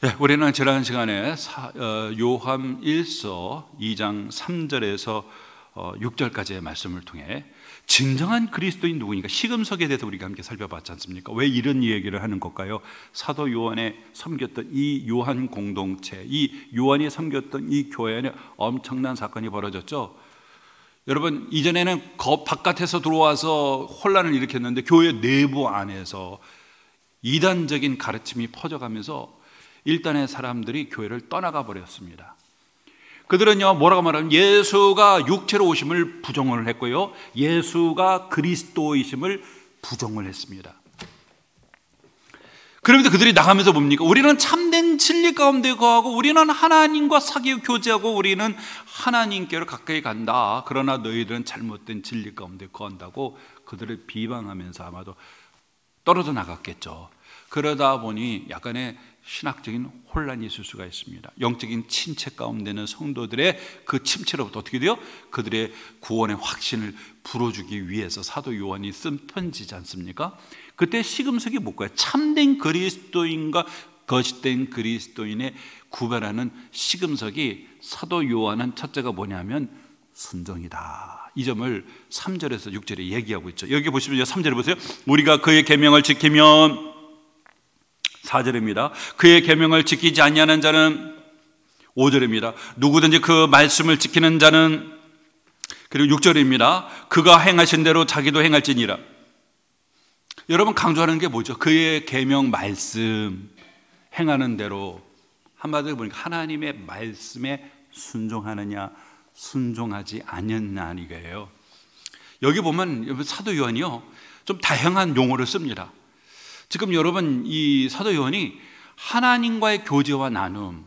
네, 우리는 지난 시간에 요한 1서 2장 3절에서 6절까지의 말씀을 통해 진정한 그리스도인 누구니까 시금석에 대해서 우리가 함께 살펴봤지 않습니까? 왜 이런 얘기를 하는 걸까요? 사도 요한의 섬겼던 이 요한 공동체, 이 요한이 섬겼던 이 교회 안에 엄청난 사건이 벌어졌죠. 여러분, 이전에는 바깥에서 들어와서 혼란을 일으켰는데 교회 내부 안에서 이단적인 가르침이 퍼져가면서 일단의 사람들이 교회를 떠나가 버렸습니다. 그들은요, 뭐라고 말하면 예수가 육체로 오심을 부정을 했고요, 예수가 그리스도이심을 부정을 했습니다. 그러면서 그들이 나가면서 뭡니까? 우리는 참된 진리 가운데 거하고 우리는 하나님과 사귑 교제하고 우리는 하나님께로 가까이 간다. 그러나 너희들은 잘못된 진리 가운데 거한다고 그들을 비방하면서 아마도 떨어져 나갔겠죠. 그러다 보니 약간의 신학적인 혼란이 있을 수가 있습니다. 영적인 침체 가운데는 성도들의 그 침체로부터 어떻게 돼요? 그들의 구원의 확신을 불어주기 위해서 사도 요한이 쓴 편지지 않습니까? 그때 시금석이 뭘까요? 참된 그리스도인과 거짓된 그리스도인의 구별하는 시금석이 사도 요한은 첫째가 뭐냐면 순종이다. 이 점을 3절에서 6절에 얘기하고 있죠. 여기 보시면 3절에 보세요. 우리가 그의 계명을 지키면, 4절입니다. 그의 계명을 지키지 아니하는 자는, 5절입니다. 누구든지 그 말씀을 지키는 자는, 그리고 6절입니다. 그가 행하신 대로 자기도 행할지니라. 여러분, 강조하는 게 뭐죠? 그의 계명 말씀 행하는 대로, 한마디로 보니까 하나님의 말씀에 순종하느냐 순종하지 않느냐 이거예요. 여기 보면 사도 요한이요, 좀 다양한 용어를 씁니다. 지금 여러분, 이 사도 요한이 하나님과의 교제와 나눔,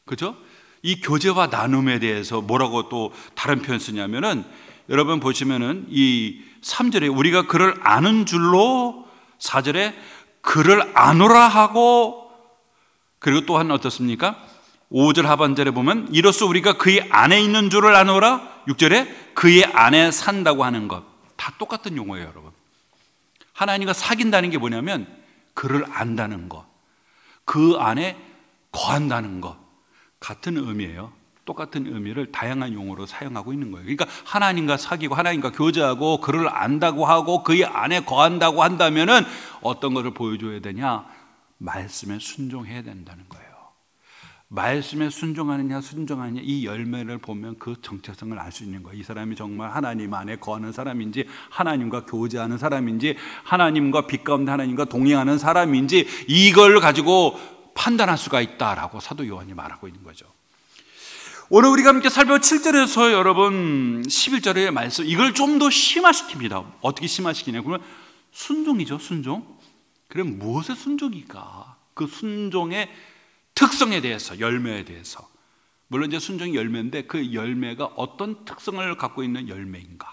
그죠? 이 교제와 나눔에 대해서 뭐라고 또 다른 표현 쓰냐면은, 여러분 보시면은 이 3절에 우리가 그를 아는 줄로, 4절에 그를 아노라 하고, 그리고 또한 어떻습니까? 5절 하반절에 보면 이로써 우리가 그의 안에 있는 줄을 아노라, 6절에 그의 안에 산다고 하는 것, 다 똑같은 용어예요. 여러분, 하나님과 사귄다는 게 뭐냐면 그를 안다는 것, 그 안에 거한다는 것, 같은 의미예요. 똑같은 의미를 다양한 용어로 사용하고 있는 거예요. 그러니까 하나님과 사귀고 하나님과 교제하고 그를 안다고 하고 그의 안에 거한다고 한다면은 어떤 것을 보여줘야 되냐? 말씀에 순종해야 된다는 거예요. 말씀에 순종하느냐 순종하느냐, 이 열매를 보면 그 정체성을 알 수 있는 거예요. 이 사람이 정말 하나님 안에 거하는 사람인지, 하나님과 교제하는 사람인지, 하나님과 빛 가운데 하나님과 동행하는 사람인지, 이걸 가지고 판단할 수가 있다라고 사도 요한이 말하고 있는 거죠. 오늘 우리가 함께 살펴볼 7절에서 여러분 11절의 말씀, 이걸 좀 더 심화시킵니다. 어떻게 심화시키냐? 그러면 순종이죠, 순종. 그럼 무엇의 순종일까? 그 순종의 특성에 대해서, 열매에 대해서. 물론 이제 순종이 열매인데 그 열매가 어떤 특성을 갖고 있는 열매인가,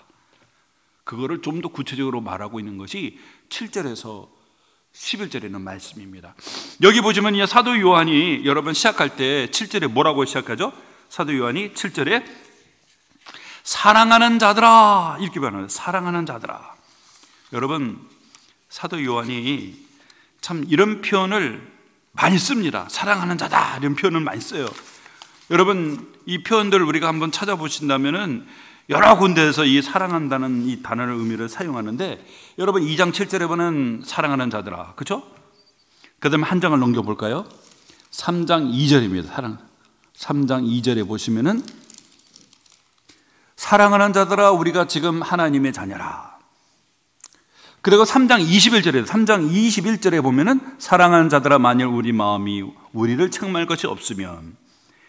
그거를 좀 더 구체적으로 말하고 있는 것이 7절에서 11절에는 말씀입니다. 여기 보시면 이제 사도 요한이 여러분 시작할 때 7절에 뭐라고 시작하죠? 사도 요한이 7절에 사랑하는 자들아, 이렇게 말해요. 사랑하는 자들아. 여러분, 사도 요한이 참 이런 표현을 많이 씁니다. 사랑하는 자다, 이런 표현을 많이 써요. 여러분, 이 표현들을 우리가 한번 찾아보신다면은 여러 군데에서 이 사랑한다는 이 단어의 의미를 사용하는데, 여러분 2장 7절에 보면 사랑하는 자들아, 그렇죠? 그 다음에 한 장을 넘겨볼까요? 3장 2절입니다. 3장 2절에 보시면은 사랑하는 자들아, 우리가 지금 하나님의 자녀라. 그리고 3장 21절에 보면은 사랑하는 자들아, 만일 우리 마음이 우리를 책망할 것이 없으면.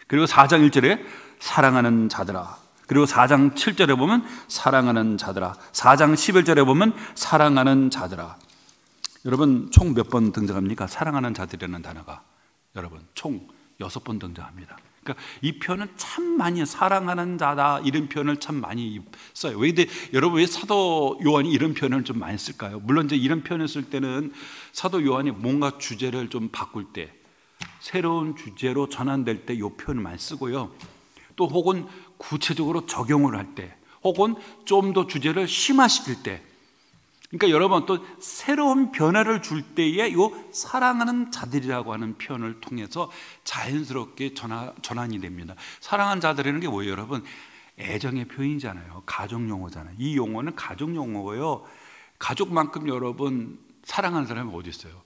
그리고 4장 1절에 사랑하는 자들아. 그리고 4장 7절에 보면 사랑하는 자들아. 4장 11절에 보면 사랑하는 자들아. 여러분, 총 몇 번 등장합니까? 사랑하는 자들이라는 단어가 여러분 총 6번 등장합니다. 그러니까 이 표현은 참 많이, 사랑하는 자다, 이런 표현을 참 많이 써요. 왜 근데 여러분, 왜 사도 요한이 이런 표현을 좀 많이 쓸까요? 물론 이제 이런 표현을 쓸 때는 사도 요한이 뭔가 주제를 좀 바꿀 때, 새로운 주제로 전환될 때 이 표현을 많이 쓰고요. 또 혹은 구체적으로 적용을 할 때, 혹은 좀 더 주제를 심화시킬 때, 그러니까 여러분 또 새로운 변화를 줄 때에 이 사랑하는 자들이라고 하는 표현을 통해서 자연스럽게 전환이 됩니다. 사랑하는 자들이라는 게 뭐예요, 여러분? 애정의 표현이잖아요. 가족 용어잖아요. 이 용어는 가족 용어고요. 가족만큼 여러분 사랑하는 사람이 어디 있어요?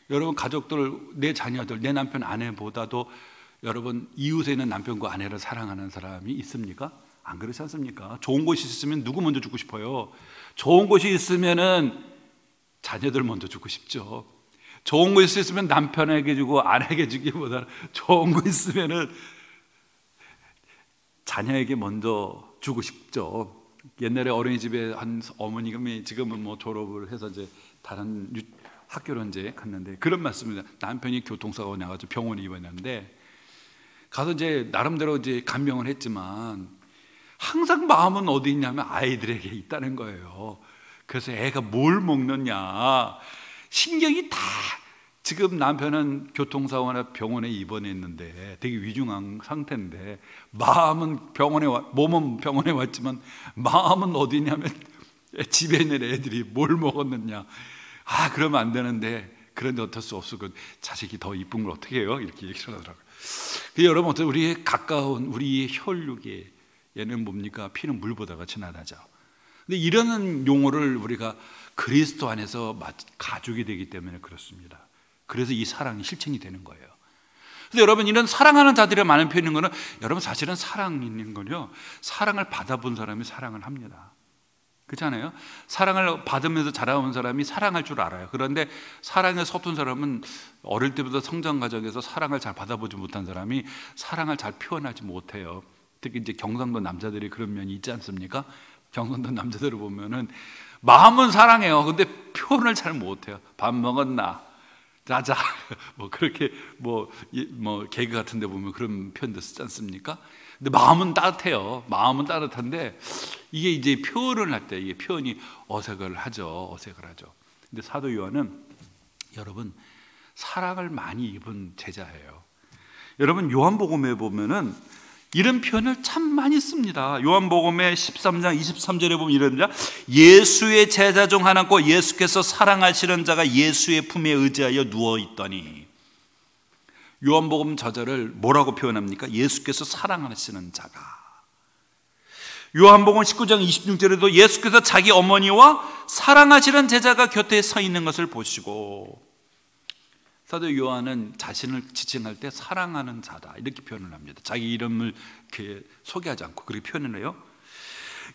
여러분 가족들, 내 자녀들, 내 남편, 아내보다도 여러분 이웃에 있는 남편과 아내를 사랑하는 사람이 있습니까? 안 그렇지 않습니까? 좋은 곳이 있으면 누구 먼저 주고 싶어요? 좋은 곳이 있으면은 자녀들 먼저 주고 싶죠. 좋은 곳이 있으면 남편에게 주고 아내에게 주기보다 좋은 곳 있으면은 자녀에게 먼저 주고 싶죠. 옛날에 어린이집에 한 어머니가 지금은 뭐 졸업을 해서 이제 다른 학교로 이제 갔는데 그런 말씀입니다. 남편이 교통사고 나가지고 병원에 입원했는데 가서 이제 나름대로 이제 간병을 했지만 항상 마음은 어디 있냐면 아이들에게 있다는 거예요. 그래서 애가 뭘 먹느냐 신경이 다, 지금 남편은 교통사고나 병원에 입원했는데 되게 위중한 상태인데 몸은 병원에 왔지만 마음은 어디 있냐면 집에 있는 애들이 뭘 먹었느냐. 그러면 안 되는데, 그런데 어쩔 수 없어. 그 자식이 더 이쁜 걸 어떻게 해요? 이렇게 얘기를 하더라고요. 여러분, 우리의 가까운 우리의 혈육에 얘는 뭡니까? 피는 물보다가 진하다죠. 근데 이런 용어를 우리가 그리스도 안에서 가족이 되기 때문에 그렇습니다. 그래서 이 사랑이 실천이 되는 거예요. 그래서 여러분, 이런 사랑하는 자들이 많은 표현인 거는, 여러분 사실은 사랑 있는 거요, 사랑을 받아본 사람이 사랑을 합니다. 그렇잖아요. 사랑을 받으면서 자라온 사람이 사랑할 줄 알아요. 그런데 사랑에 서툰 사람은 어릴 때부터 성장 과정에서 사랑을 잘 받아보지 못한 사람이 사랑을 잘 표현하지 못해요. 특히 이제 경상도 남자들이 그런 면이 있지 않습니까? 경상도 남자들을 보면은 마음은 사랑해요. 근데 표현을 잘 못해요. 밥 먹었나? 자자. 뭐 그렇게 뭐 개그 같은 데 보면 그런 표현도 쓰지 않습니까? 근데 마음은 따뜻해요. 마음은 따뜻한데 이게 이제 표현을 할 때 이게 표현이 어색을 하죠. 근데 사도 요한은 여러분 사랑을 많이 입은 제자예요. 여러분 요한복음에 보면은 이런 표현을 참 많이 씁니다. 요한복음의 13장 23절에 보면 이럽니다. 예수의 제자 중 하나고 예수께서 사랑하시는 자가 예수의 품에 의지하여 누워있더니. 요한복음 저자를 뭐라고 표현합니까? 예수께서 사랑하시는 자가. 요한복음 19장 26절에도 예수께서 자기 어머니와 사랑하시는 제자가 곁에 서 있는 것을 보시고, 사도 요한은 자신을 지칭할 때 사랑하는 자다 이렇게 표현을 합니다. 자기 이름을 이렇게 소개하지 않고 그렇게 표현을 해요.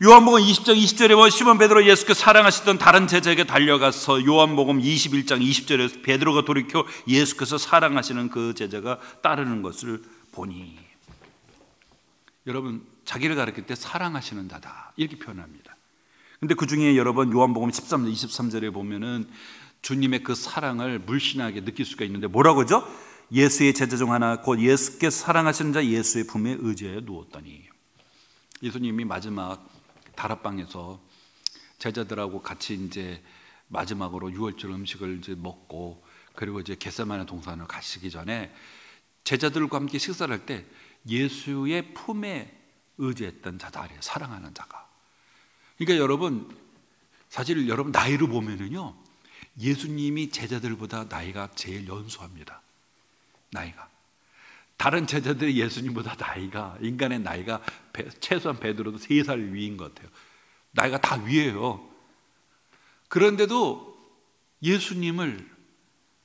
요한복음 20장 20절에 보면 시몬 베드로 예수께서 사랑하시던 다른 제자에게 달려가서, 요한복음 21장 20절에 베드로가 돌이켜 예수께서 사랑하시는 그 제자가 따르는 것을 보니. 여러분 자기를 가르칠 때 사랑하시는 자다 이렇게 표현합니다. 근데 그 중에 여러분 요한복음 13장 23절에 보면은 주님의 그 사랑을 물씬하게 느낄 수가 있는데 뭐라고 하죠? 예수의 제자 중 하나 곧 예수께서 사랑하시는 자 예수의 품에 의지하여 누웠더니. 예수님이 마지막 다락방에서 제자들하고 같이 이제 마지막으로 유월절 음식을 이제 먹고, 그리고 이제 겟세마네 동산을 가시기 전에 제자들과 함께 식사를 할 때 예수의 품에 의지했던 자다, 사랑하는 자가. 그러니까 여러분 사실 여러분 나이로 보면은요, 예수님이 제자들보다 나이가 제일 연소합니다. 나이가 다른 제자들이 예수님보다 나이가, 인간의 나이가 최소한 베드로도 3살 위인 것 같아요. 나이가 다 위에요. 그런데도 예수님을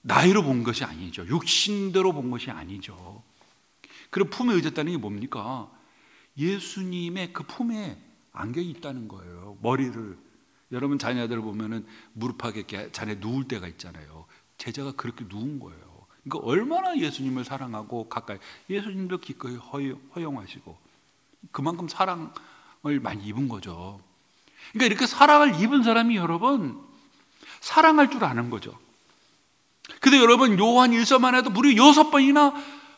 나이로 본 것이 아니죠. 육신대로 본 것이 아니죠. 그럼 품에 의졌다는 게 뭡니까? 예수님의 그 품에 안겨 있다는 거예요. 머리를, 여러분 자녀들 보면은 무릎팍에 이렇게 자네 누울 때가 있잖아요. 제자가 그렇게 누운 거예요. 그러니까 얼마나 예수님을 사랑하고 가까이, 예수님도 기꺼이 허용하시고 그만큼 사랑을 많이 입은 거죠. 그러니까 이렇게 사랑을 입은 사람이 여러분 사랑할 줄 아는 거죠. 근데 여러분 요한 1서만 해도 무려 6번이나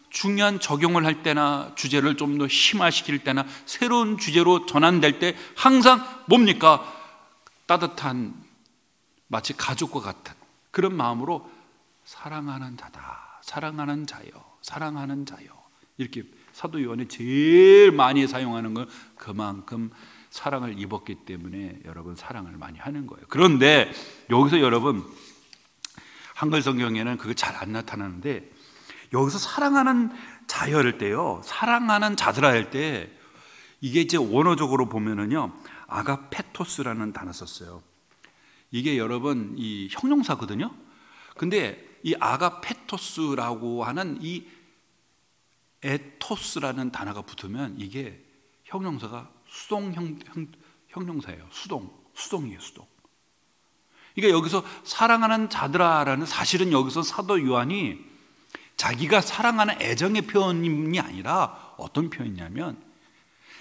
중요한 적용을 할 때나 주제를 좀 더 심화시킬 때나 새로운 주제로 전환될 때 항상 뭡니까? 따뜻한, 마치 가족과 같은 그런 마음으로 사랑하는 자다, 사랑하는 자요, 사랑하는 자요, 이렇게 사도 요한이 제일 많이 사용하는 건 그만큼 사랑을 입었기 때문에 여러분 사랑을 많이 하는 거예요. 그런데 여기서 여러분 한글 성경에는 그게 잘 안 나타나는데 여기서 사랑하는 자여할 때요, 사랑하는 자들아 할 때 이게 이제 원어적으로 보면은요 아가페토스라는 단어 썼어요. 이게 여러분 이 형용사거든요. 근데 이 아가페토스라고 하는 이 에토스라는 단어가 붙으면 이게 형용사가 형용사예요. 수동이에요. 수동. 그러니까 여기서 사랑하는 자들아라는, 사실은 여기서 사도 요한이 자기가 사랑하는 애정의 표현이 아니라 어떤 표현이냐면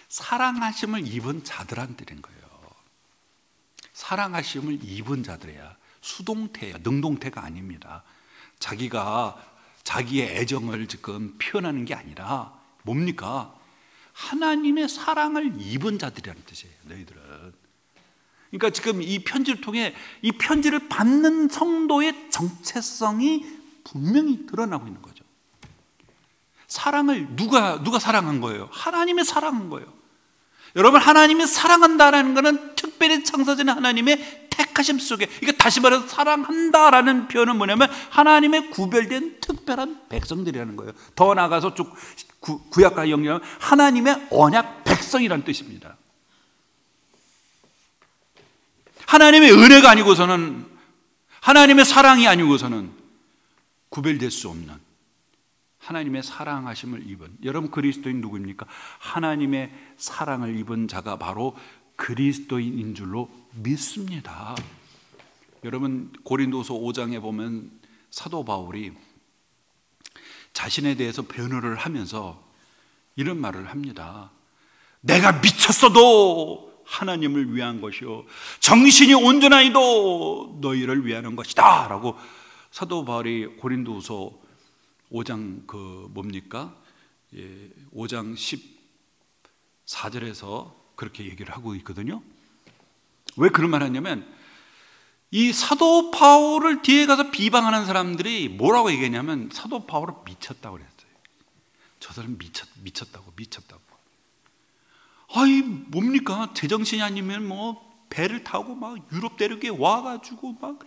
사랑하심을 입은 자들한테인 거예요. 사랑하심을 입은 자들이야. 수동태예요. 능동태가 아닙니다. 자기가 자기의 애정을 지금 표현하는 게 아니라 뭡니까? 하나님의 사랑을 입은 자들이라는 뜻이에요. 너희들은. 그러니까 지금 이 편지를 통해 이 편지를 받는 성도의 정체성이 분명히 드러나고 있는 거죠. 사랑을 누가 사랑한 거예요? 하나님이 사랑한 거예요. 여러분, 하나님이 사랑한다라는 것은 특별히 창조주는 하나님의 택하심 속에, 그러니까 다시 말해서 사랑한다라는 표현은 뭐냐면 하나님의 구별된 특별한 백성들이라는 거예요. 더 나아가서 쭉 구약과 연결하면 하나님의 언약 백성이라는 뜻입니다. 하나님의 은혜가 아니고서는, 하나님의 사랑이 아니고서는 구별될 수 없는 하나님의 사랑하심을 입은, 여러분 그리스도인 누구입니까? 하나님의 사랑을 입은 자가 바로 그리스도인인 줄로 믿습니다. 여러분 고린도서 5장에 보면 사도 바울이 자신에 대해서 변호를 하면서 이런 말을 합니다. 내가 미쳤어도 하나님을 위한 것이요 정신이 온전하이도 너희를 위하는 것이다 라고 사도 바울이 고린도서 5장 5장 14절에서 그렇게 얘기를 하고 있거든요. 왜 그런 말을 하냐면 이 사도 바울을 뒤에 가서 비방하는 사람들이 뭐라고 얘기했냐면 사도 바울을 미쳤다고 그랬어요. 저 사람 미쳤다고. 아이 뭡니까? 제정신이 아니면 뭐 배를 타고 막 유럽 대륙에 와가지고 막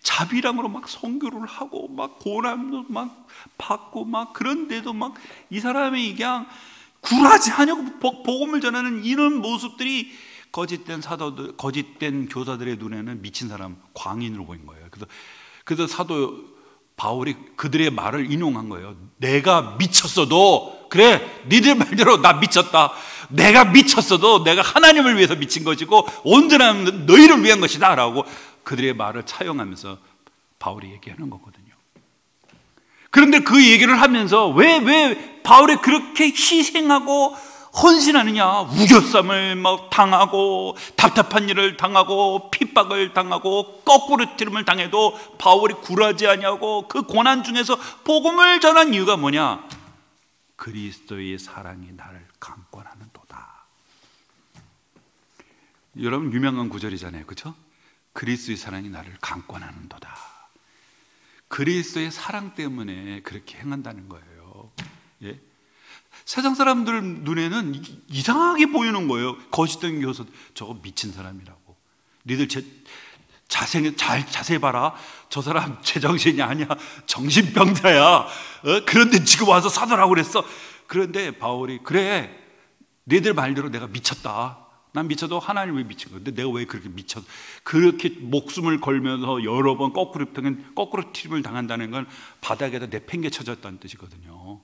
자비랑으로 막 선교를 하고 막 고난도 막 받고 막, 그런데도 막 이 사람이 그냥 굴하지 않냐고 복음을 전하는 이런 모습들이 거짓된 사도들, 거짓된 교사들의 눈에는 미친 사람, 광인으로 보인 거예요. 그래서 사도 바울이 그들의 말을 인용한 거예요. 내가 미쳤어도, 그래 니들 말대로 나 미쳤다. 내가 미쳤어도 내가 하나님을 위해서 미친 것이고 온전한 너희를 위한 것이다 라고 그들의 말을 차용하면서 바울이 얘기하는 거거든요. 그런데 그 얘기를 하면서 왜 바울이 그렇게 희생하고 헌신하느냐, 우겨쌈을 막 당하고 답답한 일을 당하고 핍박을 당하고 거꾸로뜨림을 당해도 바울이 굴하지 아니하고 그 고난 중에서 복음을 전한 이유가 뭐냐? 그리스도의 사랑이 나를 강권하는 도다. 여러분 유명한 구절이잖아요, 그렇죠? 그리스도의 사랑이 나를 강권하는 도다. 그리스도의 사랑 때문에 그렇게 행한다는 거예요. 예? 세상 사람들 눈에는 이상하게 보이는 거예요. 거짓된 교사, 저거 미친 사람이라고. 니들 자세히 봐라. 저 사람 제정신이 아니야. 정신병자야. 그런데 지금 와서 사도라고 그랬어. 그런데 바울이 그래, 니들 말대로 내가 미쳤다. 난 미쳐도 하나님을 미친 거야. 근데 내가 왜 그렇게 미쳐? 그렇게 목숨을 걸면서 여러 번 거꾸로튀김을 당한다는 건 바닥에다 내팽개쳐졌다는 뜻이거든요.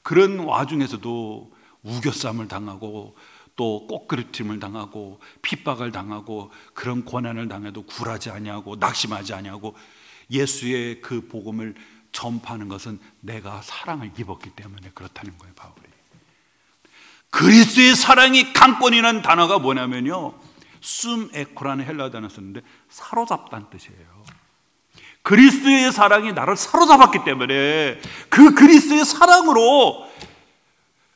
그런 와중에서도 우겨쌈을 당하고 또 거꾸로튀김을 당하고 핍박을 당하고 그런 고난을 당해도 굴하지 아니하고 낙심하지 아니하고 예수의 그 복음을 전파하는 것은 내가 사랑을 입었기 때문에 그렇다는 거예요, 바울이. 그리스도의 사랑이 강권이라는 단어가 뭐냐면요, 숨에코라는 헬라어 단어 썼는데 사로잡다는 뜻이에요. 그리스도의 사랑이 나를 사로잡았기 때문에 그 그리스도의 사랑으로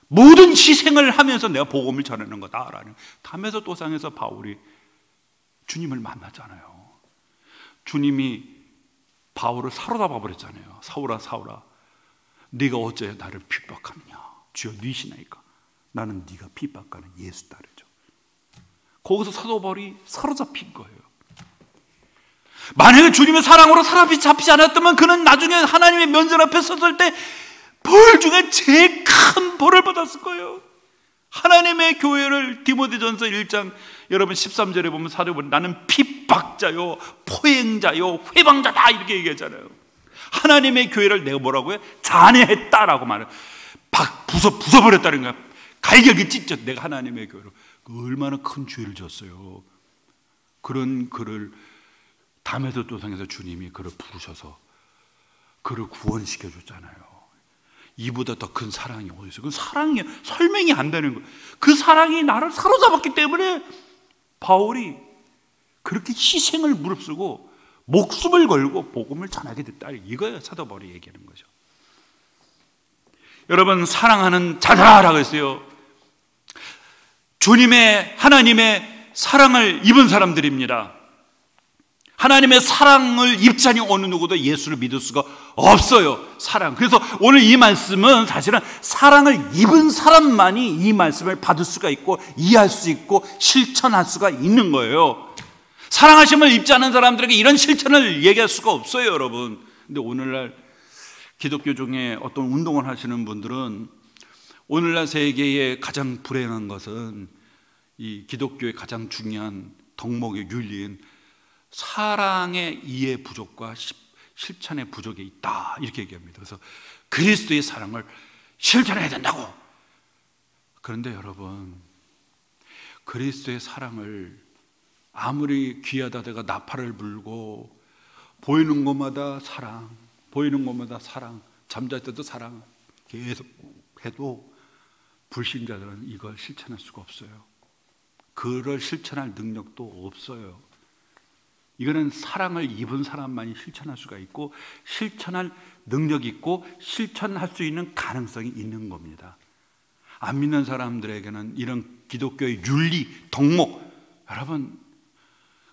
모든 희생을 하면서 내가 복음을 전하는 거다라는. 담에서 도상에서 바울이 주님을 만나잖아요. 주님이 바울을 사로잡아 버렸잖아요. 사울아 사울아, 네가 어째 나를 핍박하느냐? 주여 니시나이까? 나는 네가 핍박하는 예수 따르죠. 거기서 사도 바울이 사로잡힌 거예요. 만약에 주님의 사랑으로 사로잡히지 않았다면 그는 나중에 하나님의 면전 앞에 섰을 때 벌 중에 제일 큰 벌을 받았을 거예요. 하나님의 교회를 디모데전서 1장 여러분 13절에 보면 사도 바울이 나는 핍박자요 포행자요 회방자다 이렇게 얘기하잖아요. 하나님의 교회를 내가 뭐라고요? 잔해했다라고 말해요. 부숴버렸다는 거야. 갈격이 찢죠. 내가 하나님의 교회로. 얼마나 큰 죄를 졌어요. 그런 그를 담에서 도상에서 주님이 그를 부르셔서 그를 구원시켜 줬잖아요. 이보다 더 큰 사랑이 어디 있어요? 그 사랑이 설명이 안 되는 거예요. 그 사랑이 나를 사로잡았기 때문에 바울이 그렇게 희생을 무릅쓰고 목숨을 걸고 복음을 전하게 됐다. 이거예요. 사도 바울이 얘기하는 거죠. 여러분, 사랑하는 자다라고 했어요. 주님의 하나님의 사랑을 입은 사람들입니다. 하나님의 사랑을 입지 않은 어느 누구도 예수를 믿을 수가 없어요. 사랑. 그래서 오늘 이 말씀은 사실은 사랑을 입은 사람만이 이 말씀을 받을 수가 있고 이해할 수 있고 실천할 수가 있는 거예요. 사랑하심을 입지 않은 사람들에게 이런 실천을 얘기할 수가 없어요, 여러분. 근데 오늘날 기독교 중에 어떤 운동을 하시는 분들은 오늘날 세계의 가장 불행한 것은 이 기독교의 가장 중요한 덕목의 윤리인 사랑의 이해 부족과 실천의 부족이 있다 이렇게 얘기합니다. 그래서 그리스도의 사랑을 실천해야 된다고. 그런데 여러분, 그리스도의 사랑을 아무리 귀하다 내가 나팔을 불고 보이는 곳마다 사랑, 보이는 곳마다 사랑, 잠잘 때도 사랑 계속 해도 불신자들은 이걸 실천할 수가 없어요. 그걸 실천할 능력도 없어요. 이거는 사랑을 입은 사람만이 실천할 수가 있고 실천할 능력이 있고 실천할 수 있는 가능성이 있는 겁니다. 안 믿는 사람들에게는 이런 기독교의 윤리, 덕목, 여러분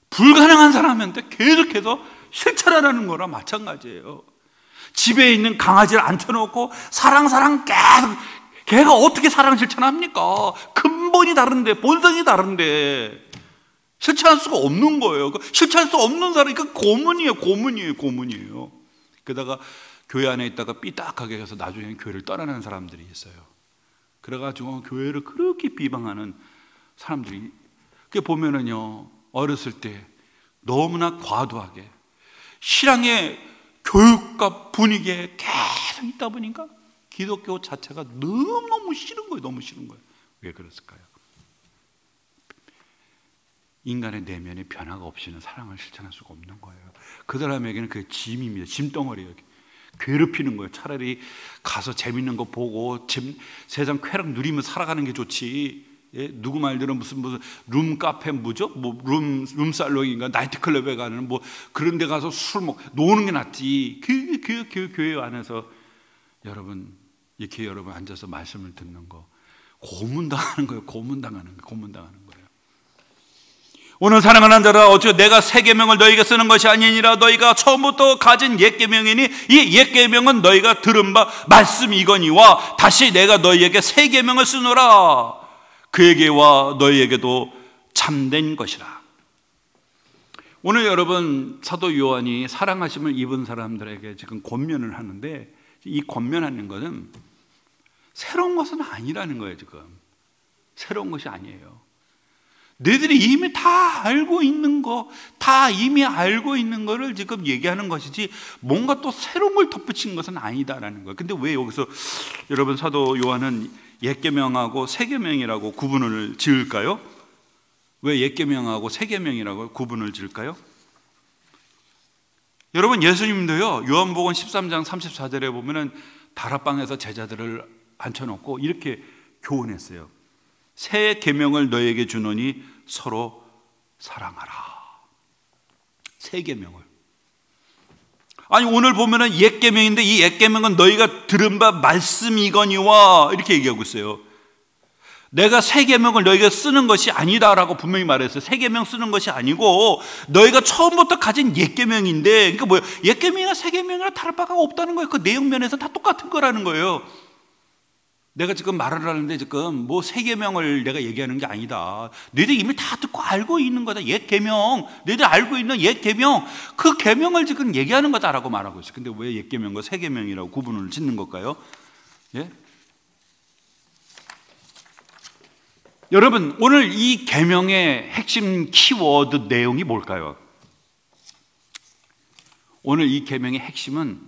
불가능한 사람한테 계속해서 실천하라는 거랑 마찬가지예요. 집에 있는 강아지를 앉혀놓고 사랑 계속, 걔가 어떻게 사랑 실천합니까? 근본이 다른데, 본성이 다른데 실천할 수가 없는 거예요. 실천할 수 없는 사람이 그 고문이에요. 게다가 교회 안에 있다가 삐딱하게 해서 나중에 교회를 떠나는 사람들이 있어요. 그래가지고 교회를 그렇게 비방하는 사람들이 그게 보면은요, 어렸을 때 너무나 과도하게 신앙의 교육과 분위기에 계속 있다 보니까 기독교 자체가 너무 싫은 거예요. 너무 싫은 거예요. 왜 그랬을까요? 인간의 내면의 변화가 없이는 사랑을 실천할 수가 없는 거예요. 그 사람에게는 그게 짐입니다. 짐덩어리예요. 괴롭히는 거예요. 차라리 가서 재밌는 거 보고 세상 쾌락 누리며 살아가는 게 좋지. 예? 누구 말대로 무슨 룸카페 뭐죠? 뭐 룸살롱인가 나이트클럽에 가는 뭐 그런 데 가서 술 먹고 노는 게 낫지. 그 교회 안에서 여러분 이렇게 여러분 앉아서 말씀을 듣는 거 고문당하는 거예요. 고문당하는 거예요. 오늘 사랑하는 자들아, 어찌 내가 새 계명을 너희에게 쓰는 것이 아니니라. 너희가 처음부터 가진 옛 계명이니 이 옛 계명은 너희가 들은 바 말씀이거니와 다시 내가 너희에게 새 계명을 쓰노라. 그에게와 너희에게도 참된 것이라. 오늘 여러분 사도 요한이 사랑하심을 입은 사람들에게 지금 권면을 하는데 이 권면하는 것은 새로운 것은 아니라는 거예요. 지금 새로운 것이 아니에요. 너희들이 이미 다 알고 있는 거, 다 이미 알고 있는 거를 지금 얘기하는 것이지 뭔가 또 새로운 걸 덧붙인 것은 아니다라는 거예요. 근데 왜 여기서 여러분 사도 요한은 옛 계명하고 새 계명이라고 구분을 지을까요? 왜 옛 계명하고 새 계명이라고 구분을 지을까요? 여러분 예수님도요, 요한복음 13장 34절에 보면은 다락방에서 제자들을 앉혀놓고 이렇게 교훈했어요. 새 계명을 너에게 주노니 서로 사랑하라. 새 계명을. 아니 오늘 보면은 옛 계명인데 이 옛 계명은 너희가 들은 바 말씀이거니와 이렇게 얘기하고 있어요. 내가 새 계명을 너희가 쓰는 것이 아니다라고 분명히 말했어요. 새 계명 쓰는 것이 아니고 너희가 처음부터 가진 옛 계명인데, 그러니까 뭐예요? 옛 계명이나 새 계명이나 다를 바가 없다는 거예요. 그 내용 면에서 다 똑같은 거라는 거예요. 내가 지금 말을 하는데 지금 뭐 세 계명을 내가 얘기하는 게 아니다. 너희들 이미 다 듣고 알고 있는 거다. 옛 계명, 너희들 알고 있는 옛 계명, 그 계명을 지금 얘기하는 거다라고 말하고 있어요. 근데 왜 옛 계명과 새 계명이라고 구분을 짓는 걸까요? 예? 여러분, 오늘 이 계명의 핵심 키워드 내용이 뭘까요? 오늘 이 계명의 핵심은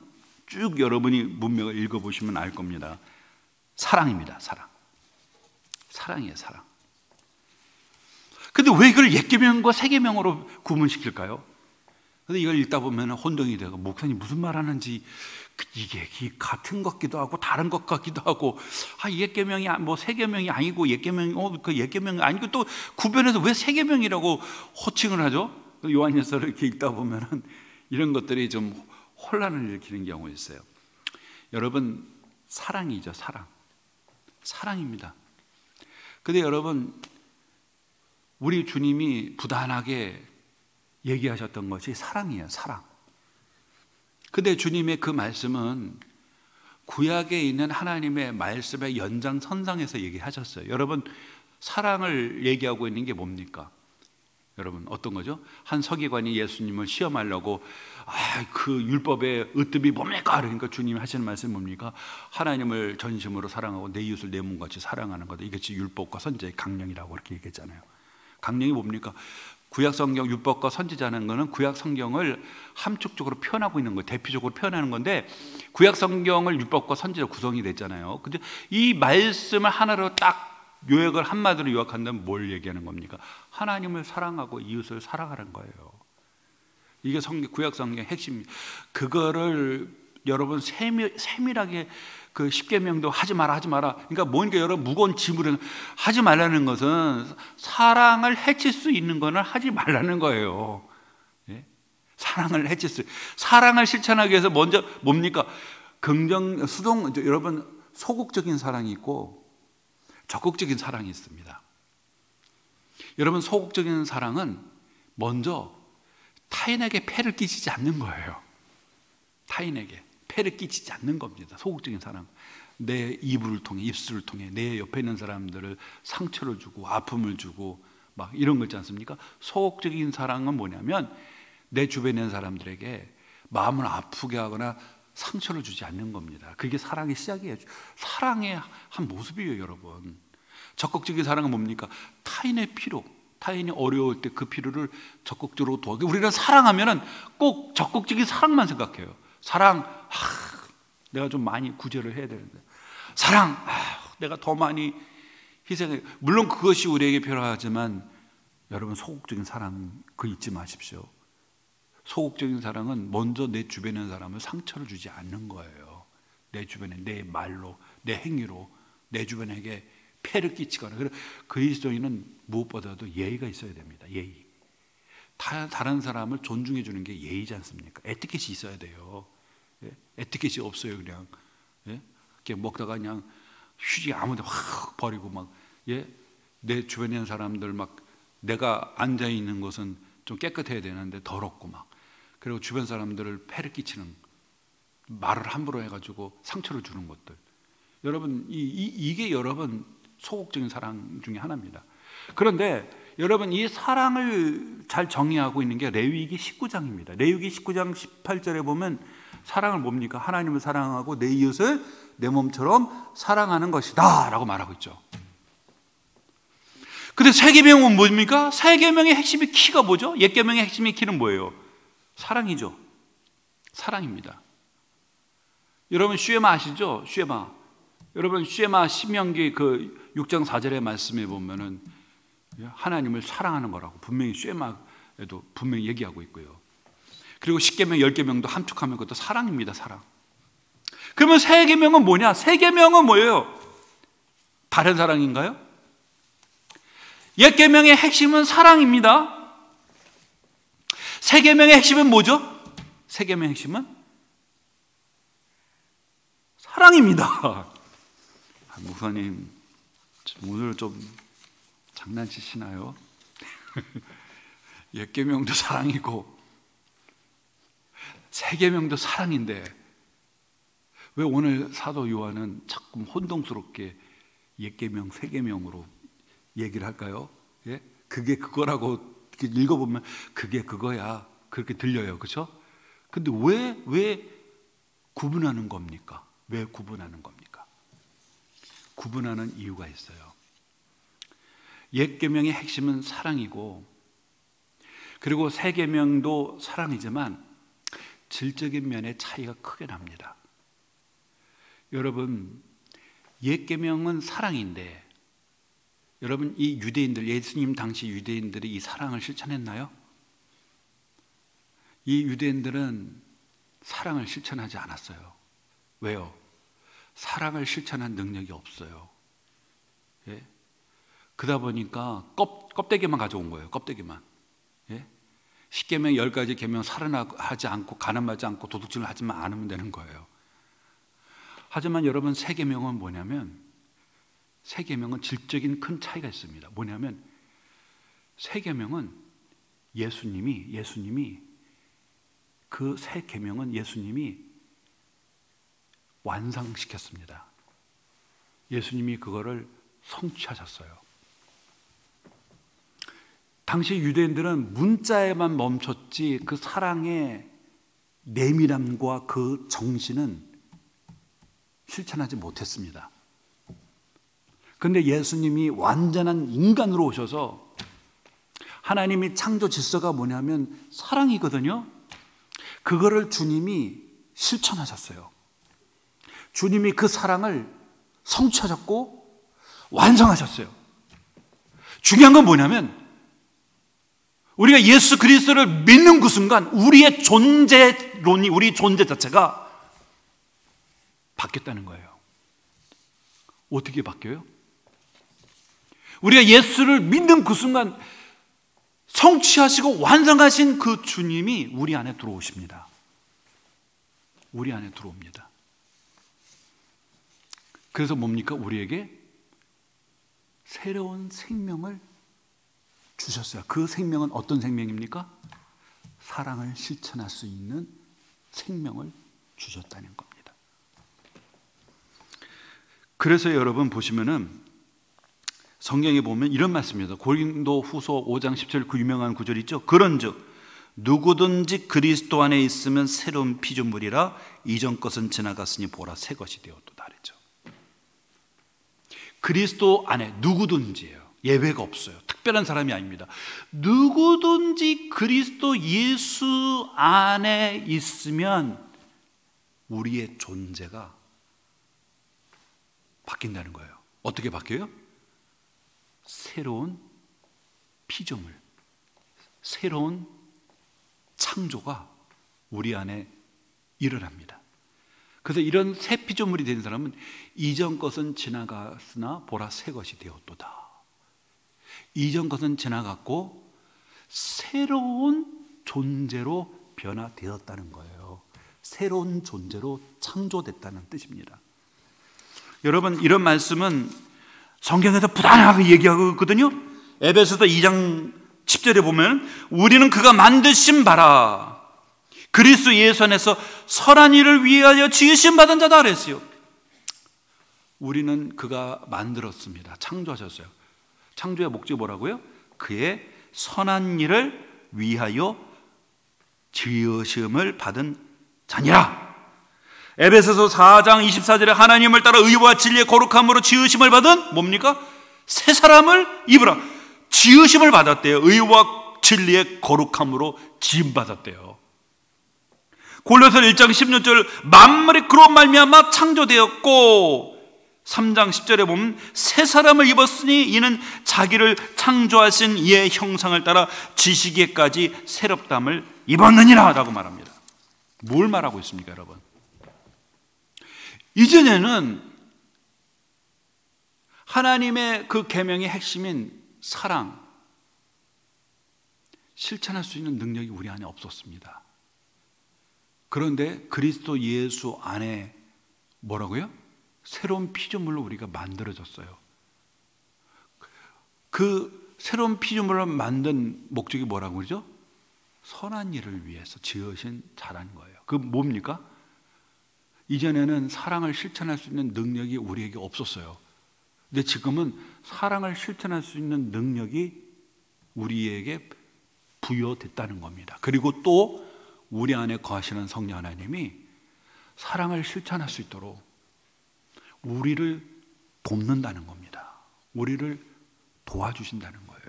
쭉 여러분이 문맥을 읽어보시면 알 겁니다. 사랑입니다. 사랑. 사랑이에요. 사랑. 근데 왜 이걸 옛 계명과 새 계명으로 구분시킬까요? 근데 이걸 읽다 보면 혼동이 되고, 목사님 무슨 말 하는지 이게 같은 것 같기도 하고 다른 것 같기도 하고, 옛 계명이 뭐 새 계명이 아니고 옛 계명이 그 옛 계명이 아니고, 또 구별해서 왜 새 계명이라고 호칭을 하죠? 요한일서를 이렇게 읽다 보면은 이런 것들이 좀 혼란을 일으키는 경우가 있어요. 여러분, 사랑이죠. 사랑. 사랑입니다. 근데 여러분, 우리 주님이 부단하게 얘기하셨던 것이 사랑이에요. 사랑. 근데 주님의 그 말씀은 구약에 있는 하나님의 말씀의 연장선상에서 얘기하셨어요. 여러분, 사랑을 얘기하고 있는 게 뭡니까? 여러분, 어떤 거죠? 한 서기관이 예수님을 시험하려고 그 율법의 으뜸이 뭡니까? 그러니까 주님이 하시는 말씀이 뭡니까? 하나님을 전심으로 사랑하고 내 이웃을 내 몸같이 사랑하는 거다. 이것이 율법과 선지자의 강령이라고 그렇게 얘기했잖아요. 강령이 뭡니까? 구약 성경 율법과 선지자는 거는 구약 성경을 함축적으로 표현하고 있는 거예요. 대표적으로 표현하는 건데, 구약 성경을 율법과 선지자 구성이 됐잖아요. 근데 이 말씀을 하나로 딱 요약을 한마디로 요약한다면 뭘 얘기하는 겁니까? 하나님을 사랑하고 이웃을 사랑하는 거예요. 이게 구약 성경의 핵심입니다. 그거를 여러분 세밀하게 그 십계명도 하지 마라. 그러니까 뭐니까 여러분 무거운 짐을 하지 말라는 것은 사랑을 해칠 수 있는 거는 하지 말라는 거예요. 예? 사랑을 실천하기 위해서 먼저 뭡니까? 여러분, 소극적인 사랑이 있고 적극적인 사랑이 있습니다. 여러분, 소극적인 사랑은 먼저 타인에게 폐를 끼치지 않는 거예요. 타인에게 폐를 끼치지 않는 겁니다. 소극적인 사랑. 내 입술을 통해 내 옆에 있는 사람들을 상처를 주고 아픔을 주고 막 이런 거 있지 않습니까? 소극적인 사랑은 뭐냐면 내 주변에 있는 사람들에게 마음을 아프게 하거나 상처를 주지 않는 겁니다. 그게 사랑의 시작이에요. 사랑의 한 모습이에요, 여러분. 적극적인 사랑은 뭡니까? 타인의 필요, 타인이 어려울 때 그 필요를 적극적으로 도와주고. 우리는 사랑하면은 꼭 적극적인 사랑만 생각해요. 사랑, 내가 좀 많이 구제를 해야 되는데. 사랑, 내가 더 많이 희생해. 물론 그것이 우리에게 필요하지만 여러분, 소극적인 사랑 그거 잊지 마십시오. 소극적인 사랑은 먼저 내 주변에 있는 사람을 상처를 주지 않는 거예요. 내 주변에 내 말로, 내 행위로 내 주변에게 폐를 끼치거나. 그리스도인은 무엇보다도 예의가 있어야 됩니다. 예의. 다른 사람을 존중해 주는 게 예의지 않습니까? 에티켓이 있어야 돼요. 예? 에티켓이 없어요. 그냥 이렇게 먹다가 그냥 휴지 아무데 확 버리고 막, 내 주변에 있는 사람들 막, 내가 앉아 있는 곳은 좀 깨끗해야 되는데 더럽고 막, 그리고 주변 사람들을 폐를 끼치는 말을 함부로 해가지고 상처를 주는 것들. 여러분, 이게 여러분 소극적인 사랑 중에 하나입니다. 그런데 여러분, 이 사랑을 잘 정의하고 있는 게 레위기 19장입니다. 레위기 19장 18절에 보면 사랑을 뭡니까? 하나님을 사랑하고 내 이웃을 내 몸처럼 사랑하는 것이다 라고 말하고 있죠. 근데 새 계명은 뭡니까? 새 계명의 핵심이 키가 뭐죠? 옛 계명의 핵심이 키는 뭐예요? 사랑이죠. 사랑입니다. 여러분, 쉐마 아시죠? 쉐마. 여러분, 쉐마 신명기 그 6장 4절의 말씀에 보면은 하나님을 사랑하는 거라고 분명히 쉐마에도 분명히 얘기하고 있고요. 그리고 10계명, 10계명도 함축하면 그것도 사랑입니다. 사랑. 그러면 새 계명은 뭐냐? 새 계명은 뭐예요? 다른 사랑인가요? 옛 계명의 핵심은 사랑입니다. 새 계명의 핵심은 뭐죠? 새 계명의 핵심은 사랑입니다. 목사님, 오늘 좀 장난치시나요? 옛 계명도 사랑이고 새 계명도 사랑인데 왜 오늘 사도 요한은 자꾸 혼동스럽게 옛 계명, 새 계명으로 얘기를 할까요? 예? 그게 그거라고 이렇게 읽어보면 그게 그거야 그렇게 들려요, 그렇죠? 근데 왜 구분하는 겁니까? 왜 구분하는 겁니까? 구분하는 이유가 있어요. 옛 계명의 핵심은 사랑이고, 그리고 새 계명도 사랑이지만 질적인 면의 차이가 크게 납니다. 여러분, 옛 계명은 사랑인데, 여러분 이 유대인들, 예수님 당시 유대인들이 이 사랑을 실천했나요? 이 유대인들은 사랑을 실천하지 않았어요. 왜요? 사랑을 실천한 능력이 없어요. 예? 그러다 보니까 껍데기만 가져온 거예요. 껍데기만. 예? 10계명 10가지 계명 살아나지 않고 가늠하지 않고 도둑질을 하지만 않으면 되는 거예요. 하지만 여러분, 새 계명은 뭐냐면, 새 계명은 질적인 큰 차이가 있습니다. 뭐냐면 새 계명은 예수님이 그 새 계명은 예수님이 완성시켰습니다. 예수님이 그거를 성취하셨어요. 당시 유대인들은 문자에만 멈췄지 그 사랑의 내밀함과 그 정신은 실천하지 못했습니다. 그런데 예수님이 완전한 인간으로 오셔서, 하나님이 창조 질서가 뭐냐면 사랑이거든요. 그거를 주님이 실천하셨어요. 주님이 그 사랑을 성취하셨고 완성하셨어요. 중요한 건 뭐냐면, 우리가 예수 그리스도를 믿는 그 순간 우리의 존재론이, 우리 존재 자체가 바뀌었다는 거예요. 어떻게 바뀌어요? 우리가 예수를 믿는 그 순간 성취하시고 완성하신 그 주님이 우리 안에 들어오십니다. 우리 안에 들어옵니다. 그래서 뭡니까? 우리에게 새로운 생명을 주셨어요. 그 생명은 어떤 생명입니까? 사랑을 실천할 수 있는 생명을 주셨다는 겁니다. 그래서 여러분 보시면은 성경에 보면 이런 말씀입니다. 고린도후서 5장 10절, 그 유명한 구절 있죠. 그런즉 누구든지 그리스도 안에 있으면 새로운 피조물이라, 이전 것은 지나갔으니 보라 새 것이 되었도다 그랬죠. 그리스도 안에, 누구든지예요. 예외가 없어요. 특별한 사람이 아닙니다. 누구든지 그리스도 예수 안에 있으면 우리의 존재가 바뀐다는 거예요. 어떻게 바뀌어요? 새로운 피조물, 새로운 창조가 우리 안에 일어납니다. 그래서 이런 새 피조물이 된 사람은 이전 것은 지나갔으나 보라 새 것이 되었도다. 이전 것은 지나갔고 새로운 존재로 변화되었다는 거예요. 새로운 존재로 창조됐다는 뜻입니다. 여러분, 이런 말씀은 성경에서 부단하게 얘기하고 있거든요. 에베소서 2장 10절에 보면 우리는 그가 만드신 바라, 그리스도 예수 안에서 선한 일을 위하여 지으심 받은 자다 그랬어요. 우리는 그가 만들었습니다. 창조하셨어요. 창조의 목적이 뭐라고요? 그의 선한 일을 위하여 지으심을 받은 자니라. 에베소서 4장 24절에 하나님을 따라 의와 진리의 거룩함으로 지으심을 받은 뭡니까? 새 사람을 입으라. 지으심을 받았대요. 의와 진리의 거룩함으로 지음받았대요. 골로새 1장 16절 만물이 그로 말미암아 창조되었고, 3장 10절에 보면 새 사람을 입었으니 이는 자기를 창조하신 이의 형상을 따라 지시기에까지 새롭담을 입었느니라 라고 말합니다. 뭘 말하고 있습니까, 여러분? 이전에는 하나님의 그 계명의 핵심인 사랑, 실천할 수 있는 능력이 우리 안에 없었습니다. 그런데 그리스도 예수 안에 뭐라고요? 새로운 피조물로 우리가 만들어졌어요. 그 새로운 피조물을 만든 목적이 뭐라고 그러죠? 선한 일을 위해서 지으신 자라는 거예요. 그 뭡니까? 이전에는 사랑을 실천할 수 있는 능력이 우리에게 없었어요. 근데 지금은 사랑을 실천할 수 있는 능력이 우리에게 부여됐다는 겁니다. 그리고 또 우리 안에 거하시는 성령 하나님이 사랑을 실천할 수 있도록 우리를 돕는다는 겁니다. 우리를 도와주신다는 거예요.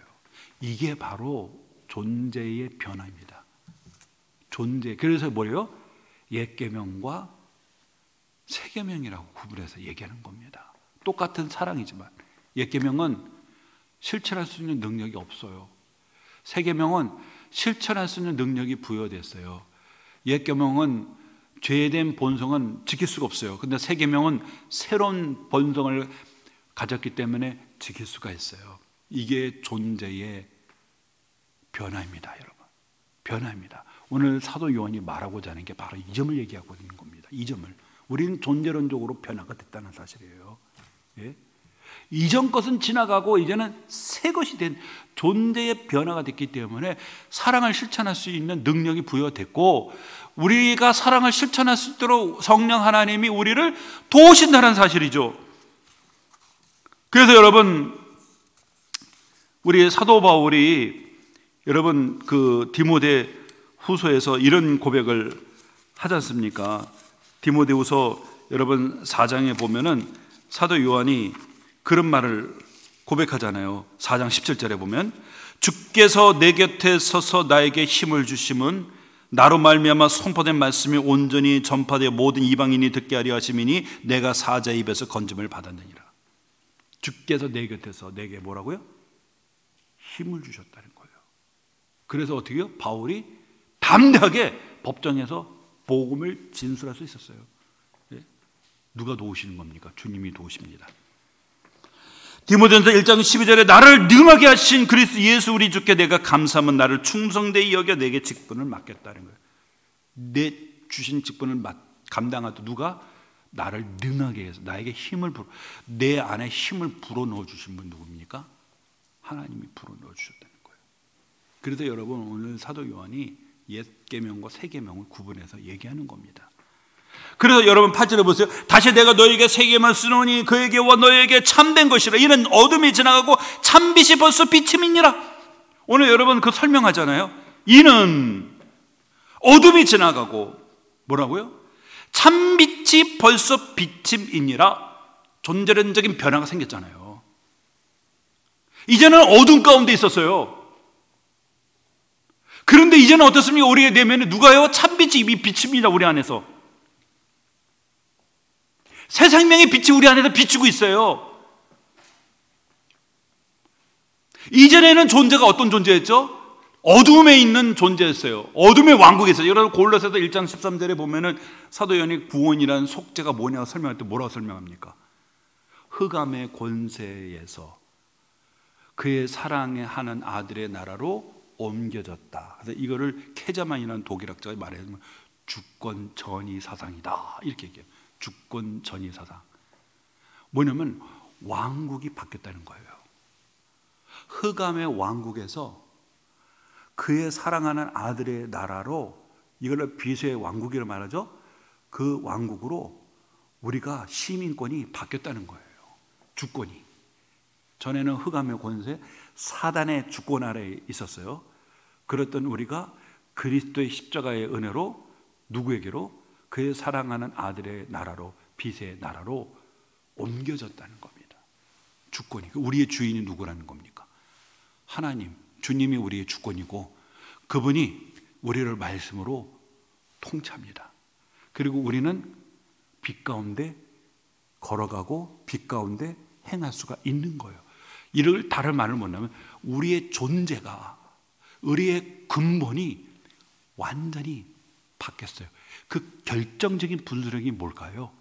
이게 바로 존재의 변화입니다. 존재. 그래서 뭐예요? 옛 계명과 새 계명이라고 구분해서 얘기하는 겁니다. 똑같은 사랑이지만 옛 계명은 실천할 수 있는 능력이 없어요. 새 계명은 실천할 수 있는 능력이 부여됐어요. 옛 계명은 죄된 본성은 지킬 수가 없어요. 근데 새 계명은 새로운 본성을 가졌기 때문에 지킬 수가 있어요. 이게 존재의 변화입니다, 여러분. 변화입니다. 오늘 사도 요한이 말하고자 하는 게 바로 이 점을 얘기하고 있는 겁니다. 이 점을. 우리는 존재론적으로 변화가 됐다는 사실이에요. 예? 이전 것은 지나가고 이제는 새 것이 된 존재의 변화가 됐기 때문에 사랑을 실천할 수 있는 능력이 부여됐고, 우리가 사랑을 실천할 수 있도록 성령 하나님이 우리를 도우신다는 사실이죠. 그래서 여러분, 우리 사도 바울이 여러분 그 디모데 후서에서 이런 고백을 하지 않습니까? 디모데후서 여러분 4장에 보면은 사도 요한이 그런 말을 고백하잖아요. 4장 17절에 보면 주께서 내 곁에 서서 나에게 힘을 주심은 나로 말미암아 선포된 말씀이 온전히 전파되어 모든 이방인이 듣게 하려 하심이니 내가 사자의 입에서 건짐을 받았느니라. 주께서 내 곁에서 내게 뭐라고요? 힘을 주셨다는 거예요. 그래서 어떻게 해요? 바울이 담대하게 법정에서 복음을 진술할 수 있었어요. 예? 누가 도우시는 겁니까? 주님이 도우십니다. 디모데전서 1장 12절에 나를 능하게 하신 그리스도 예수 우리 주께 내가 감사하면 나를 충성되이 여겨 내게 직분을 맡겼다는 거예요. 내 주신 직분을 감당하도 누가? 나를 능하게 해서 나에게 힘을 내 안에 힘을 불어넣어 주신 분 누굽니까? 하나님이 불어넣어 주셨다는 거예요. 그래서 여러분 오늘 사도 요한이 옛 계명과 새 계명을 구분해서 얘기하는 겁니다. 그래서 여러분 8절에 보세요. 다시 내가 너에게 새 계명을 쓰노니 그에게와 너에게 참된 것이라. 이는 어둠이 지나가고 참빛이 벌써 비침이니라. 오늘 여러분 그 설명하잖아요. 이는 어둠이 지나가고 뭐라고요? 참빛이 벌써 비침이니라. 존재론적인 변화가 생겼잖아요. 이제는 어둠 가운데 있었어요. 그런데 이제는 어떻습니까? 우리의 내면에 누가요? 참빛이 이미 비칩니다. 우리 안에서 새 생명의 빛이 우리 안에서 비추고 있어요. 이전에는 존재가 어떤 존재였죠? 어둠에 있는 존재였어요. 어둠의 왕국에 있어요. 여러분 골로새서 1장 13절에 보면은 사도 요한이 구원이라는 속죄가 뭐냐고 설명할 때 뭐라고 설명합니까? 흑암의 권세에서 그의 사랑에 하는 아들의 나라로 옮겨졌다. 그래서 이거를 케자만이라는 독일학자가 말하면 주권 전위 사상이다. 이렇게 얘기해요. 주권 전위 사상. 뭐냐면 왕국이 바뀌었다는 거예요. 흑암의 왕국에서 그의 사랑하는 아들의 나라로, 이걸 빛의 왕국이라고 말하죠. 그 왕국으로 우리가 시민권이 바뀌었다는 거예요. 주권이. 전에는 흑암의 권세, 사단의 주권 아래에 있었어요. 그랬던 우리가 그리스도의 십자가의 은혜로 누구에게로? 그의 사랑하는 아들의 나라로, 빛의 나라로 옮겨졌다는 겁니다. 주권이. 우리의 주인이 누구라는 겁니까? 하나님, 주님이 우리의 주권이고 그분이 우리를 말씀으로 통치합니다. 그리고 우리는 빛 가운데 걸어가고 빛 가운데 행할 수가 있는 거예요. 이를 다른 말을 뭐냐면 우리의 존재가, 우리의 근본이 완전히 바뀌었어요. 그 결정적인 분수령이 뭘까요?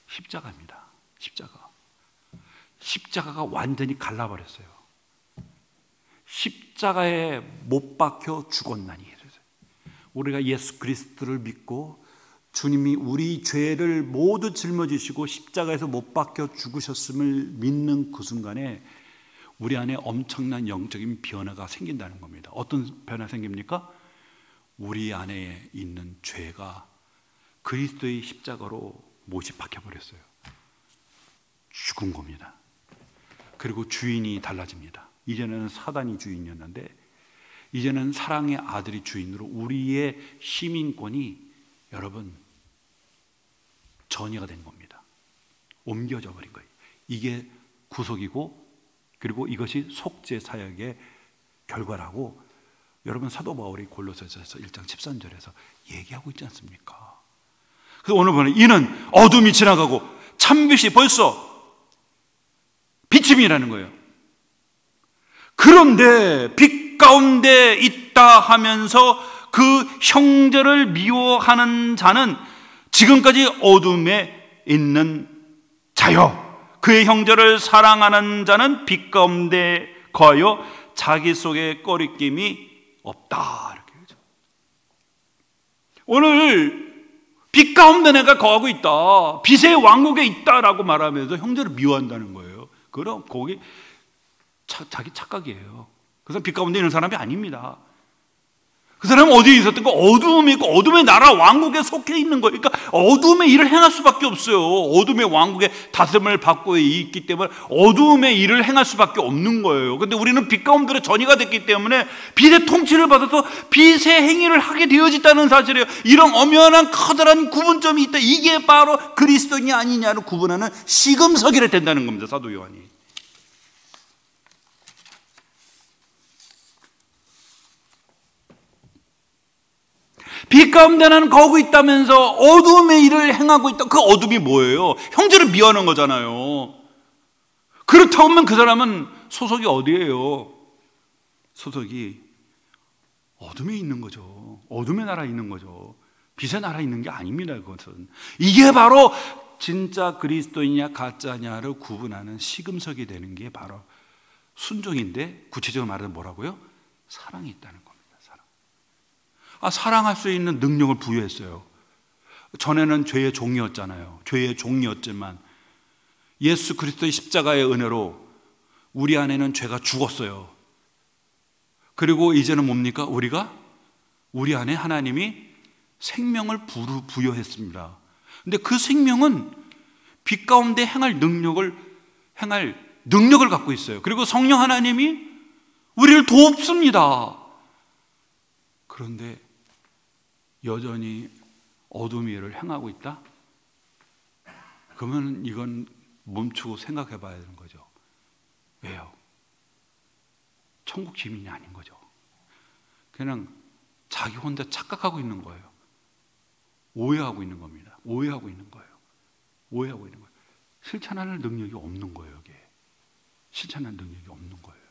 십자가입니다. 십자가. 십자가가 완전히 갈라버렸어요. 십자가에 못 박혀 죽었나니. 우리가 예수 그리스도를 믿고 주님이 우리 죄를 모두 짊어지시고 십자가에서 못 박혀 죽으셨음을 믿는 그 순간에 우리 안에 엄청난 영적인 변화가 생긴다는 겁니다. 어떤 변화 생깁니까? 우리 안에 있는 죄가 그리스도의 십자가로 못이 박혀버렸어요. 죽은 겁니다. 그리고 주인이 달라집니다. 이제는 사단이 주인이었는데 이제는 사랑의 아들이 주인으로 우리의 시민권이 여러분 전이가 된 겁니다. 옮겨져 버린 거예요. 이게 구속이고 그리고 이것이 속죄 사역의 결과라고 여러분 사도 바울이 골로새서 1장 13절에서 얘기하고 있지 않습니까? 그래서 오늘 보면 이는 어둠이 지나가고 참빛이 벌써 비침이라는 거예요. 그런데 빛 가운데 있다 하면서 그 형제를 미워하는 자는 지금까지 어둠에 있는 자요, 그의 형제를 사랑하는 자는 빛 가운데 거하여 자기 속에 꺼리낌이 없다. 이렇게 그러죠. 오늘 빛 가운데 내가 거하고 있다, 빛의 왕국에 있다라고 말하면서 형제를 미워한다는 거예요. 그럼 거기 자기 착각이에요. 그 사람 빛 가운데 있는 사람이 아닙니다. 그 사람은 어디에 있었던 거? 어둠에 있고 어둠의 나라 왕국에 속해 있는 거예요. 그러니까 어둠의 일을 행할 수밖에 없어요. 어둠의 왕국의 다스림을 받고 있기 때문에 어둠의 일을 행할 수밖에 없는 거예요. 그런데 우리는 빛 가운데 전이가 됐기 때문에 빛의 통치를 받아서 빛의 행위를 하게 되어졌다는 사실이에요. 이런 엄연한 커다란 구분점이 있다. 이게 바로 그리스도인이 아니냐를 구분하는 시금석이라 된다는 겁니다. 사도 요한이. 빛 가운데 나는 거하고 있다면서 어둠의 일을 행하고 있다. 그 어둠이 뭐예요? 형제를 미워하는 거잖아요. 그렇다면 그 사람은 소속이 어디예요? 소속이 어둠에 있는 거죠. 어둠의 나라에 있는 거죠. 빛의 나라에 있는 게 아닙니다. 그것은. 이게 바로 진짜 그리스도이냐 가짜냐를 구분하는 시금석이 되는 게 바로 순종인데, 구체적으로 말하면 뭐라고요? 사랑이 있다는 겁니다. 사랑할 수 있는 능력을 부여했어요. 전에는 죄의 종이었잖아요. 죄의 종이었지만 예수 그리스도의 십자가의 은혜로 우리 안에는 죄가 죽었어요. 그리고 이제는 뭡니까? 우리 안에 하나님이 생명을 부여했습니다. 근데 그 생명은 빛 가운데 행할 능력을 갖고 있어요. 그리고 성령 하나님이 우리를 돕습니다. 그런데 여전히 어둠의 일을 행하고 있다? 그러면 이건 멈추고 생각해 봐야 되는 거죠. 왜요? 천국 시민이 아닌 거죠. 그냥 자기 혼자 착각하고 있는 거예요. 오해하고 있는 겁니다. 오해하고 있는 거예요. 실천하는 능력이 없는 거예요. 여기에. 실천하는 능력이 없는 거예요.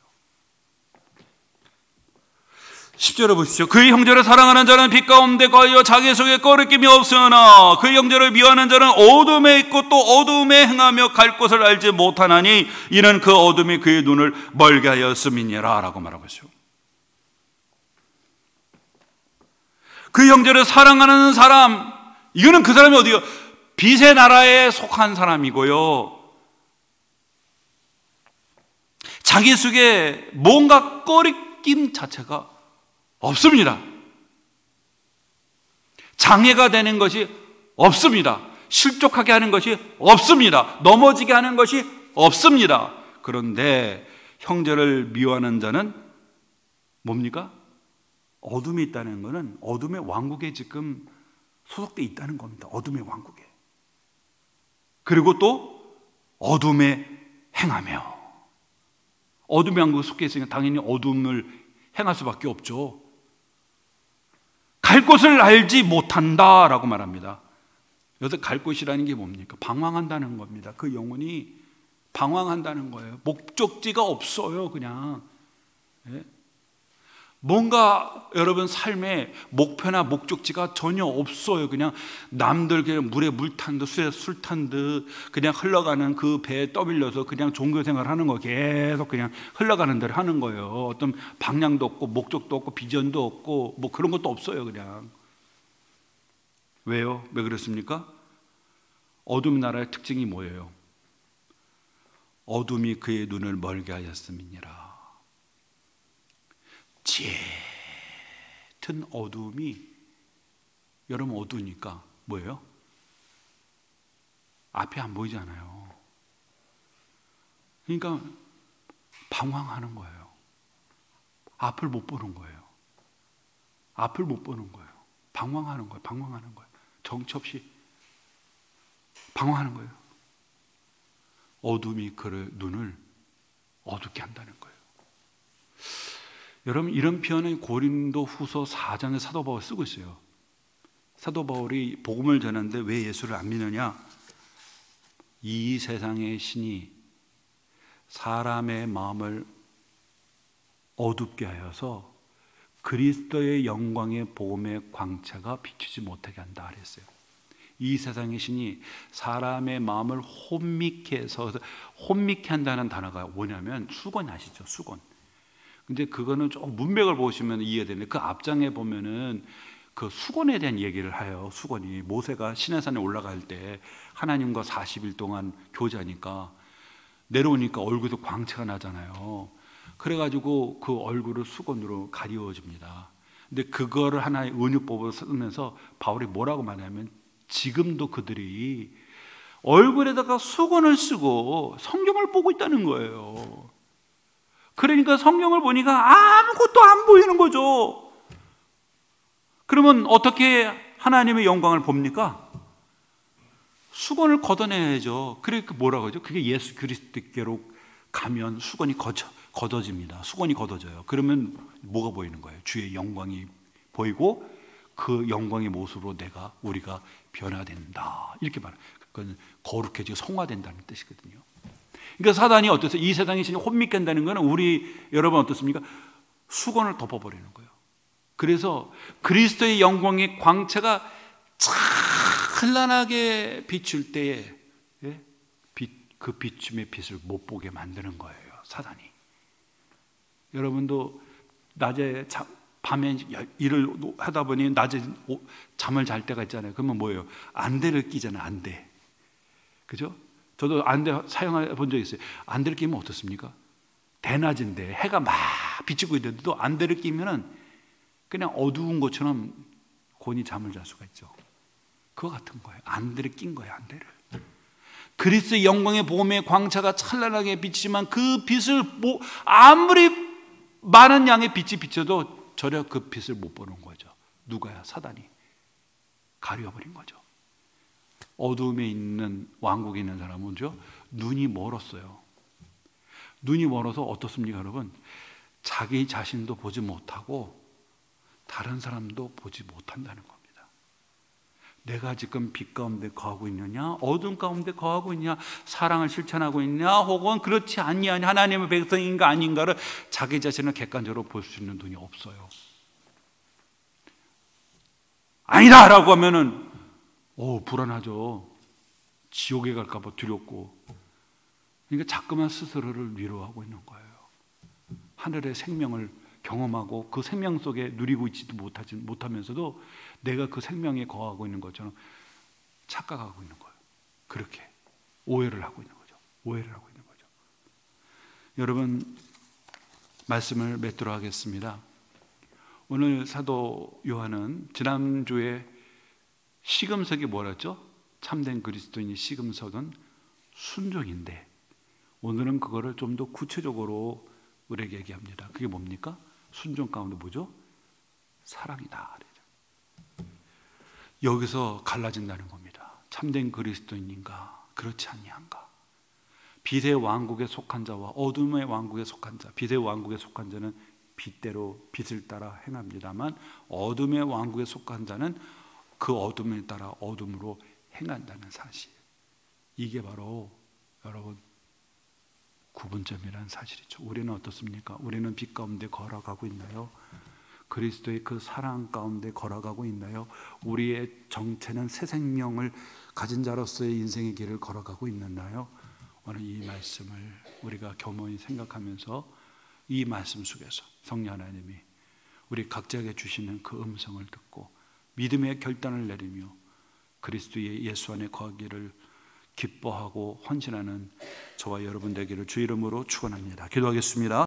10절에 보십시오. 그의 형제를 사랑하는 자는 빛 가운데 거하여 자기 속에 꺼리낌이 없으나 그의 형제를 미워하는 자는 어둠에 있고 또 어둠에 행하며 갈 곳을 알지 못하나니 이는 그 어둠이 그의 눈을 멀게 하였음이니라 라고 말하고 있어요. 그 형제를 사랑하는 사람, 이거는 그 사람이 어디요? 빛의 나라에 속한 사람이고요, 자기 속에 뭔가 꺼리낌 자체가 없습니다. 장애가 되는 것이 없습니다. 실족하게 하는 것이 없습니다. 넘어지게 하는 것이 없습니다. 그런데 형제를 미워하는 자는 뭡니까? 어둠에 있다는 것은 어둠의 왕국에 지금 소속되어 있다는 겁니다. 어둠의 왕국에. 그리고 또 어둠에 행하며, 어둠의 왕국에 속해 있으니까 당연히 어둠을 행할 수밖에 없죠. 갈 곳을 알지 못한다라고 말합니다. 여기서 갈 곳이라는 게 뭡니까? 방황한다는 겁니다. 그 영혼이 방황한다는 거예요. 목적지가 없어요. 그냥 뭔가 여러분 삶에 목표나 목적지가 전혀 없어요. 그냥 남들 그냥 물에 물 탄 듯 술에 술 탄 듯 그냥 흘러가는 그 배에 떠밀려서 그냥 종교생활 하는 거 계속 그냥 흘러가는 대로 하는 거예요. 어떤 방향도 없고 목적도 없고 비전도 없고 뭐 그런 것도 없어요. 그냥. 왜요? 왜 그렇습니까? 어둠 나라의 특징이 뭐예요? 어둠이 그의 눈을 멀게 하였음이니라. 짙은 어둠이, 여러분 어두우니까 뭐예요? 앞이 안 보이잖아요. 그러니까 방황하는 거예요. 앞을 못 보는 거예요. 앞을 못 보는 거예요. 방황하는 거예요. 방황하는 거예요. 정처 없이 방황하는 거예요. 어둠이 그의 눈을 어둡게 한다는 거예요. 여러분, 이런 표현은 고린도 후서 4장에 사도 바울이 쓰고 있어요. 사도 바울이 복음을 전하는데 왜 예수를 안 믿느냐? 이 세상의 신이 사람의 마음을 어둡게 하여서 그리스도의 영광의 복음의 광채가 비추지 못하게 한다 그랬어요. 이 세상의 신이 사람의 마음을 혼미케 해서, 혼미케 한다는 단어가 뭐냐면 수건 아시죠? 수건. 근데 그거는 좀 문맥을 보시면 이해가 되는데, 그 앞장에 보면은 그 수건에 대한 얘기를 해요. 수건이 모세가 시내산에 올라갈 때 하나님과 40일 동안 교제하니까 내려오니까 얼굴에서 광채가 나잖아요. 그래가지고 그 얼굴을 수건으로 가리워집니다. 근데 그거를 하나의 은유법으로 쓰면서 바울이 뭐라고 말하냐면, 지금도 그들이 얼굴에다가 수건을 쓰고 성경을 보고 있다는 거예요. 그러니까 성경을 보니까 아무것도 안 보이는 거죠. 그러면 어떻게 하나님의 영광을 봅니까? 수건을 걷어내야죠. 그러니까 뭐라고 하죠? 그게 예수 그리스도께로 가면 수건이 걷어집니다. 수건이 걷어져요. 그러면 뭐가 보이는 거예요? 주의 영광이 보이고 그 영광의 모습으로 우리가 변화된다. 이렇게 말해요. 그건 거룩해지고 성화된다는 뜻이거든요. 그러니까 사단이 어떠세요? 이 세상의 신이 혼미케 한다는 것은 우리 여러분 어떻습니까? 수건을 덮어버리는 거예요. 그래서 그리스도의 영광의 광채가 찬란하게 비출 때에 그 비춤의 빛을 못 보게 만드는 거예요, 사단이. 여러분도 낮에 밤에 일을 하다 보니 낮에 잠을 잘 때가 있잖아요. 그러면 뭐예요? 안대를 끼잖아요. 안대. 그죠? 저도 안대 사용해 본 적이 있어요. 안대를 끼면 어떻습니까? 대낮인데 해가 막 비치고 있는데도 안대를 끼면은 그냥 어두운 것처럼 곤히 잠을 잘 수가 있죠. 그거 같은 거예요. 안대를 낀 거예요. 안대를. 그리스도의 영광의 복음의 광채가 찬란하게 비치지만 그 빛을 아무리 많은 양의 빛이 비쳐도 전혀 그 빛을 못 보는 거죠. 누가요? 사단이 가려버린 거죠. 어두움에 있는 왕국에 있는 사람은요, 눈이 멀었어요. 눈이 멀어서 어떻습니까, 여러분? 자기 자신도 보지 못하고 다른 사람도 보지 못한다는 겁니다. 내가 지금 빛 가운데 거하고 있느냐, 어둠 가운데 거하고 있느냐, 사랑을 실천하고 있느냐, 혹은 그렇지 않냐, 하나님의 백성인가 아닌가를 자기 자신을 객관적으로 볼 수 있는 눈이 없어요. 아니다 라고 하면은 불안하죠. 지옥에 갈까 봐 두렵고. 그러니까 자꾸만 스스로를 위로하고 있는 거예요. 하늘의 생명을 경험하고 그 생명 속에 누리고 있지도 못하면서도 내가 그 생명에 거하고 있는 것처럼 착각하고 있는 거예요. 그렇게 오해를 하고 있는 거죠. 오해를 하고 있는 거죠. 여러분, 말씀을 맺도록 하겠습니다. 오늘 사도 요한은 지난주에 시금석이 뭐랬죠? 참된 그리스도인의 시금석은 순종인데, 오늘은 그거를 좀 더 구체적으로 우리에게 얘기합니다. 그게 뭡니까? 순종 가운데 뭐죠? 사랑이다. 여기서 갈라진다는 겁니다. 참된 그리스도인인가, 그렇지 아니한가. 빛의 왕국에 속한 자와 어둠의 왕국에 속한 자. 빛의 왕국에 속한 자는 빛대로 빛을 따라 행합니다만, 어둠의 왕국에 속한 자는 그 어둠에 따라 어둠으로 행한다는 사실. 이게 바로 여러분 구분점이라는 사실이죠. 우리는 어떻습니까? 우리는 빛 가운데 걸어가고 있나요? 그리스도의 그 사랑 가운데 걸어가고 있나요? 우리의 정체는 새 생명을 가진 자로서의 인생의 길을 걸어가고 있나요? 오늘 이 말씀을 우리가 겸허히 생각하면서 이 말씀 속에서 성령 하나님이 우리 각자에게 주시는 그 음성을 듣고 믿음의 결단을 내리며 그리스도의 예수 안에 거하기를 기뻐하고 헌신하는 저와 여러분 되기를 주 이름으로 축원합니다. 기도하겠습니다.